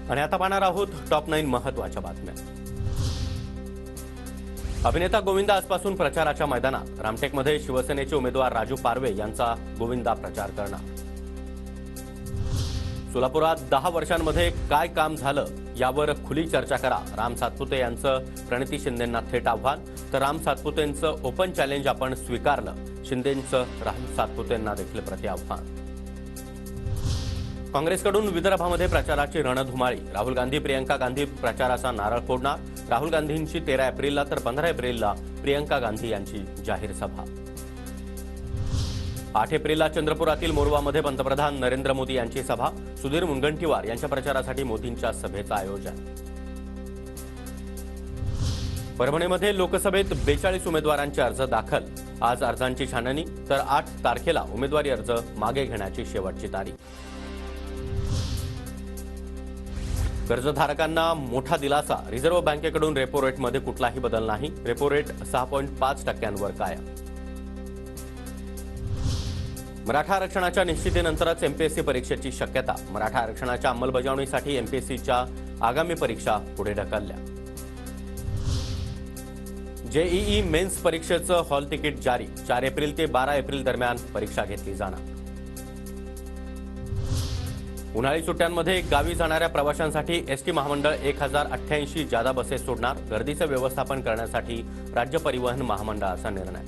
आणि आता पाहणार आहोत टॉप 9 महत्त्वाच्या बातम्या। अभिनेता गोविंदा आजपासून प्रचाराच्या मैदानात। रामटेकमध्ये शिवसेनेचे उमेदवार राजू पारवे यांचा गोविंदा प्रचार करणार। सोलापुरात 10 वर्षांमध्ये काय काम झालं यावर खुली चर्चा करा। राम सातपुते यांचं प्रणिती शिंदेंना थेट आव्हान। तर राम सातपुतेंचं ओपन चॅलेंज आपण स्वीकारलं। शिंदेंचं राहुल सातपुतेंना देखील प्रतिआव्हान। काँग्रेसकडून विदर्भामध्ये प्रचाराची रणधुमाळी। राहुल गांधी प्रियंका गांधी प्रचाराचा नारळ फोडणार। राहुल गांधींची 13 एप्रिलला तर 15 एप्रिलला प्रियंका गांधी यांची जाहीर सभा। 8 एप्रिलला चंद्रपुरातील मोरवामध्ये पंतप्रधान नरेंद्र मोदी यांची सभा। सुधीर मुनगंटीवार यांच्या प्रचारासाठी मोदींच्या सभेचं आयोजन। परभणीमध्ये लोकसभेत 42 उमेदवारांचे अर्ज दाखल। आज अर्जांची छाननी, तर 8 तारखेला उमेदवारी अर्ज मागे घेण्याची शेवटची तारीख। कर्जधारकांना मोठा दिलासा। रिझर्व्ह बँकेकडून रेपो रेटमध्ये कुठलाही बदल नाही। रेपो रेट 6.5% कायम। मराठा आरक्षणाच्या निश्चितीनंतरच एमपीएससी परीक्षेची शक्यता। मराठा आरक्षणाच्या अंमलबजावणीसाठी एमपीएससीच्या आगामी परीक्षा पुढे ढकलल्या। जेईई मेन्स परीक्षेचं हॉल तिकीट जारी। 4 एप्रिल ते 12 एप्रिल दरम्यान परीक्षा घेतली जाणार। उन्हाळी सुट्ट्यांमध्ये गावी जाणाऱ्या प्रवाशांसाठी एसटी महामंडळ 1088 जादा बसेस सोडणार। गर्दीचं व्यवस्थापन करण्यासाठी राज्य परिवहन महामंडळाचा निर्णय।